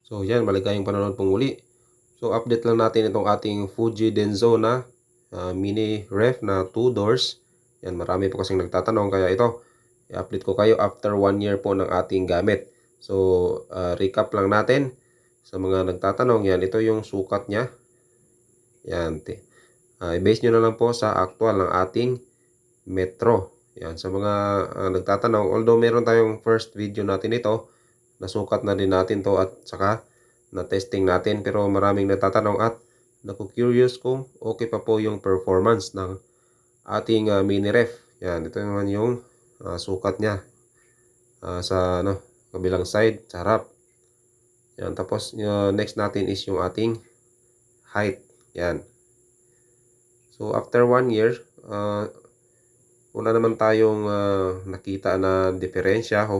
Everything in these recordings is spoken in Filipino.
So yan, maligayang panonood pong muli. So update lang natin itong ating Fuji Denso na mini ref na 2 doors. Yan, marami po kasing nagtatanong, kaya ito, i-update ko kayo after 1 year po ng ating gamit. So recap lang natin sa mga nagtatanong. Yan, ito yung sukat niya. Yan, i-base nyo na lang po sa actual ng ating metro. Yan, sa mga nagtatanong, although meron tayong first video natin ito, nasukat na din natin to at saka na testing natin, pero maraming nagtatanong at naku-curious kung okay pa po yung performance ng ating mini ref. Yan, ito naman yung sukat niya sa kabilang side, sa harap. Yan, tapos next natin is yung ating height. Yan. So after 1 year, wala naman tayong nakita na diferensya.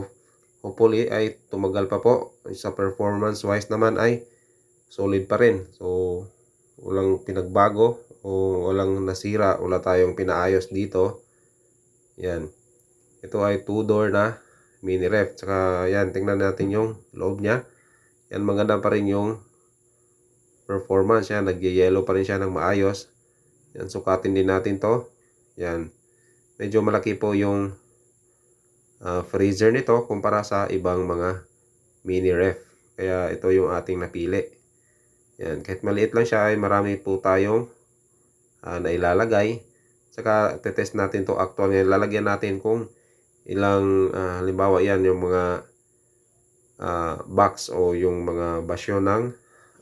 Hopefully ay tumagal pa po. Sa performance wise naman ay solid pa rin. So walang pinagbago o walang nasira, wala tayong pinaayos dito. Yan. Ito ay 2 door na mini ref. Tsaka yan, tingnan natin yung loob niya. Yan, maganda pa rin yung performance. Yan, nag-yellow pa rin siya ng maayos. Yan, sukatin din natin to. Yan. Medyo malaki po yung freezer nito kumpara sa ibang mga mini ref. Kaya ito yung ating napili. Yan, kahit maliit lang siya ay marami po tayong nailalagay. Saka tetest natin to actual ngayon. Lalagyan natin kung ilang halimbawa yan yung mga box o yung mga basyo ng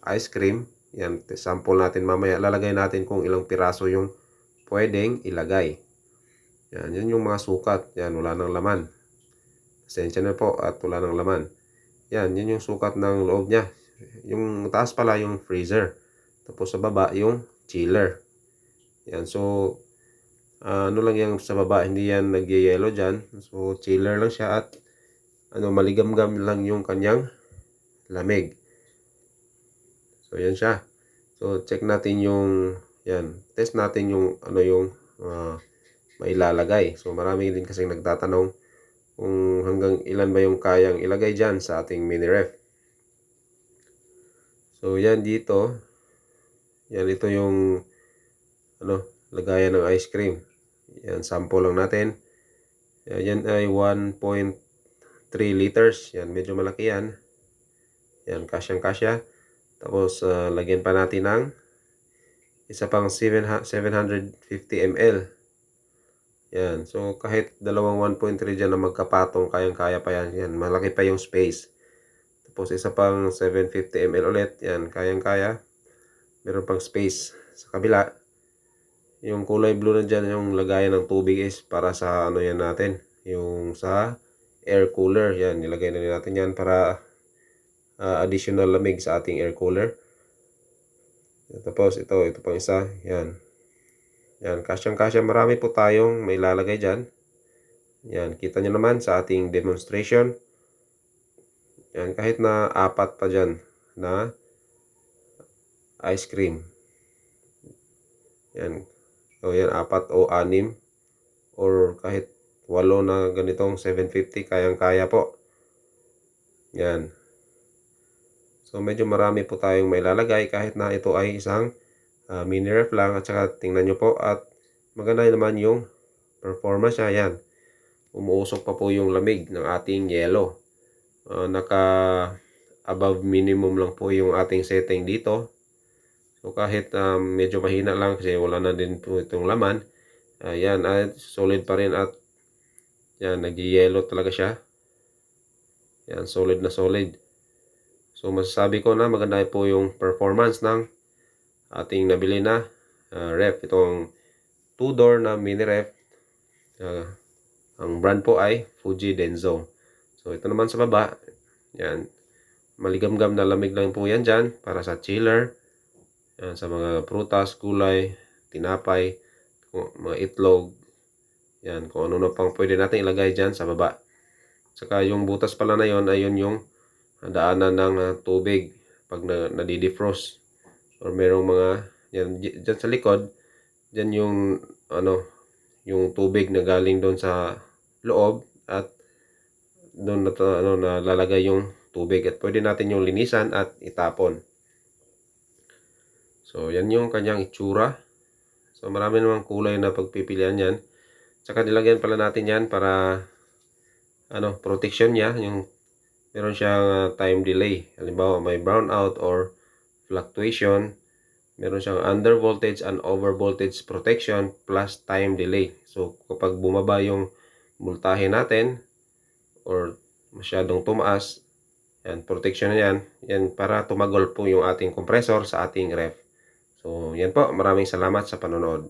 ice cream. Yan, sample natin mamaya. Lalagay natin kung ilang piraso yung pwedeng ilagay. Yan, yan yung mga sukat. Yan, wala nang laman. Pasensya na po at wala nang laman. Yan, yan yung sukat ng loob niya. Yung taas pala yung freezer. Tapos sa baba yung chiller. Yan, so ano lang yung sa baba, hindi yan nagyayelo dyan. So chiller lang siya at maligam-gam lang yung kanyang lamig. So yan siya. So check natin yung test natin yung yung mailalagay. So marami din kasi nagtatanong kung hanggang ilan ba yung kayang ilagay dyan sa ating mini ref. So yan dito. Yan, ito yung lagayan ng ice cream. Yan, sample lang natin. Yan ay 1.3 liters. Yan, medyo malaki yan. Yan, kasyang-kasya. Tapos lagyan pa natin ng isa pang 750 ml. Yan, so kahit dalawang 1.3 dyan na magkapatong, kayang-kaya pa yan. Yan, malaki pa yung space. Tapos isa pang 750 ml ulit. Yan, kayang-kaya. Meron pang space sa kabila. Yung kulay blue na dyan, yung lagayan ng tubig is para sa yan natin. Yung sa air cooler. Yan, nilagay na natin yan para additional lamig sa ating air cooler. Tapos ito pang isa. Yan. Yan, kasyang-kasya. Marami po tayong may lalagay dyan. Yan, kita nyo naman sa ating demonstration. Yan, kahit na 4 pa dyan na ice cream. Yan. So yan, 4 o 6 or kahit 8 na ganitong 750, kayang-kaya po. Yan. So medyo marami po tayong may lalagay kahit na ito ay isang mini ref lang. At saka tingnan nyo po at maganda naman yung performance niya. Yan, umuusok pa po yung lamig ng ating yelo. Naka above minimum lang po yung ating setting dito. So kahit medyo mahina lang kasi wala na din po itong laman, yan, solid pa rin at yan, nag-yellow talaga siya. Yan, solid na solid. So masasabi ko na maganda po yung performance ng ating nabili na ref. Itong 2-door na mini ref. Ang brand po ay Fuji Denso. So ito naman sa baba, yan, maligam-gam na lamig lang po yan dyan para sa chiller. Yan, sa mga prutas, gulay, tinapay, mga itlog. Yan, kung ano na pang pwede natin ilagay dyan sa baba. Saka yung butas pala na yon ay yun yung daanan ng tubig pag nadidefrost. Or merong mga, yan, dyan sa likod, dyan yung, yung tubig na galing doon sa loob at doon nalalagay yung tubig at pwede natin yung linisan at itapon. So yan yung kanyang itsura. So marami namang kulay na pagpipilian yan. Tsaka nilagyan pala natin yan para protection niya, yung meron siyang time delay. Halimbawa may brownout or fluctuation, meron siyang under voltage and over voltage protection plus time delay. So kapag bumaba yung voltahe natin or masyadong tumaas, yan, protection na yan para tumagol po yung ating compressor sa ating ref. So yan po, maraming salamat sa panonood.